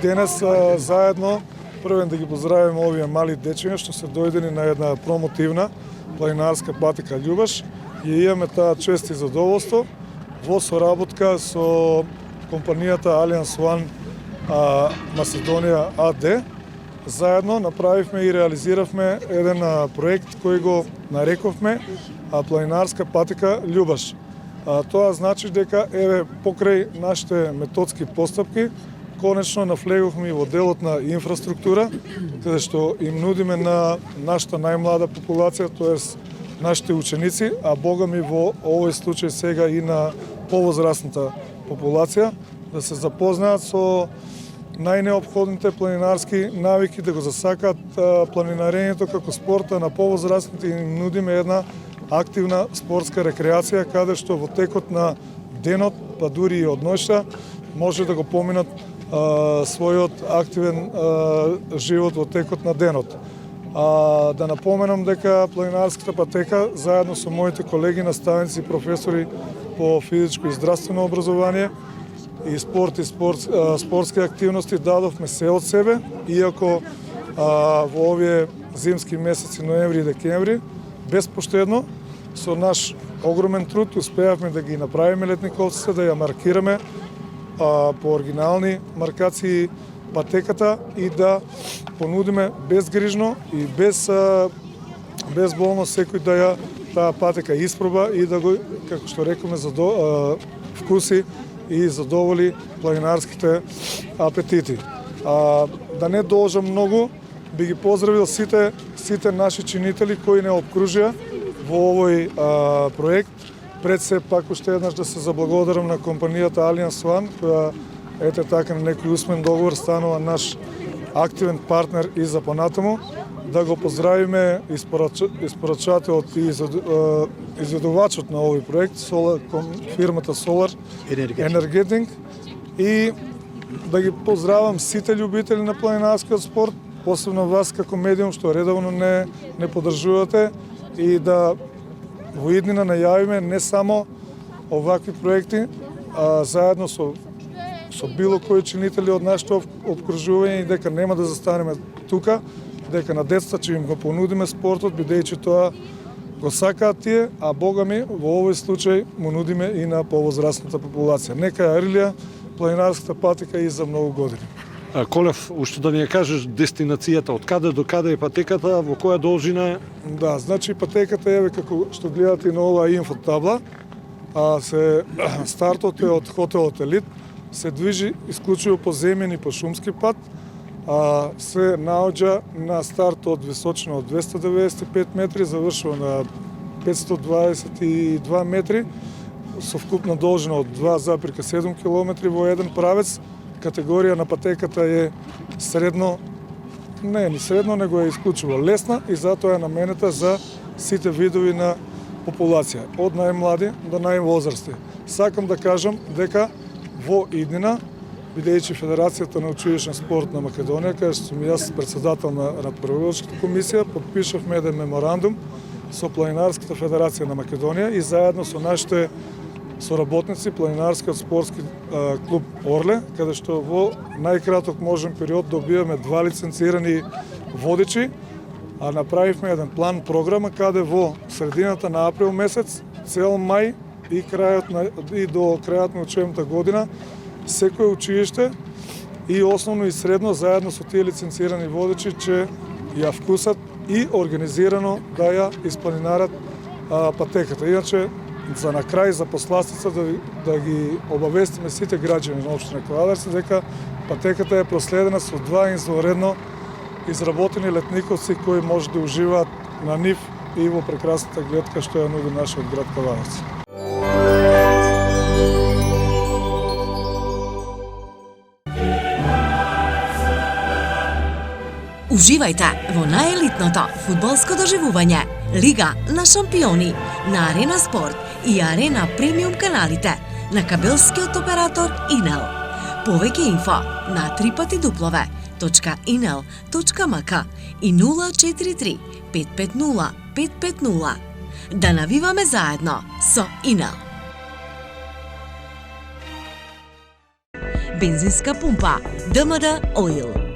денес заедно првен да ги поздравиме овие мали дечиња што се дојдени на една промотивна планинарска патека Љубаш и имаме таа чест и задоволство во соработка со компанијата Alliance One Македонија АД. Заедно направивме и реализиравме еден проект кој го нарековме планинарска патека Љубаш. Тоа значи дека покрај нашите методски постапки конечно навлегувме и во делот на инфраструктура, каде што им нудиме на нашата најмлада популација, тоест нашите ученици, а богами во овој случај сега и на повозрастната популација, да се запознаат со најнеопходните планинарски навики, да го засакаат планинарењето како спорта на повозрастните, и им нудиме една активна спортска рекреација, каде што во текот на денот, па дури и од ноќта, може да го поминат својот активен живот во текот на денот. Да напоменам дека планинарската патека, заедно со моите колеги, наставници и професори по физичко и здравствено образование и спорт и спортски активности, дадовме се од себе, иако во овие зимски месеци ноември и декември, безпоштедно, со наш огромен труд, успеавме да ги направиме летниковците, да ја маркираме по оригинални маркации патеката и да понудиме безгрижно и безболно секој да ја таа патека испроба и да го, како што рекоме, вкуси и задоволи планинарските апетити. Да не должам многу, би ги поздравил сите наши чинители кои не обкружија во овој проект. Пред се пак уште еднаш да се заблагодарам на компанијата Alliance One, која ете така на некој усмен договор станува наш активен партнер и за понатаму. Да го поздравиме испорачателот и изведувачот на овој проект, фирмата Solar Energetic, и да ги поздравам сите љубители на планинарскиот спорт, посебно вас како медиум што редовно не поддржувате, и да во иднина најавиме не само овакви проекти, а заедно со било кои чинители од нашето обкружување, и дека нема да застанеме тука, дека на децата ќе им го понудиме спортот, бидејќи тоа го сакаат тие, а богами во овој случај му нудиме и на повозрастната популација. Нека ја рилија планинарската патека и за многу години. Колев, уште да ни ја кажеш дестинацијата, од каде до каде е патеката, во која должина е? Да, значи патеката е како што гледате и на оваа инфотабла, стартот е од хотелот Елит, се движи исклучиво по земен и по шумски пат, се наоѓа на старт од височина од 295 метри, завршува на 522 метри, со вкупна должина од 2,7 км во еден правец. Категорија на патеката е средно, не е ни средно, него е исклучиво лесна и затоа е наменета за сите видови на популација, од најмлади до највозрасти. Сакам да кажам дека во иднина, бидејќи Федерацијата на училишен спорт на Македонија, каде што сум јас председател на Прволошката комисија, подпишавме еден меморандум со Планинарската федерација на Македонија и заедно со нашите соработници Планинарскиот спортски клуб Орле, каде што во најкраток можен период добиваме 2 лиценцирани водичи, а направивме еден план програма каде во средината на април месец, цел мај и до крајот на учебната година, секој училиште и основно и средно заедно со тие лиценцирани водичи ќе ја вкусат и организирано да ја испланинарат патеката. Иначе за на крај, за посластица, да ги обавестиме сите граѓани на општина Кладарци дека патеката е проследена со 2 извонредно изработени летниковци кои може да уживаат на нив и во прекрасната гледка што ја нуди нашиот град Кладарци. Уживајте во најелитното фудбалско доживување Лига на шампиони на Арена Спорт и Арена Премиум каналите на кабелскиот оператор Инел. Повеќе инфо на www.inel.mk и 043 550 550. Да навиваме заедно со Инел. бензинска пумпа, ДМД Oil.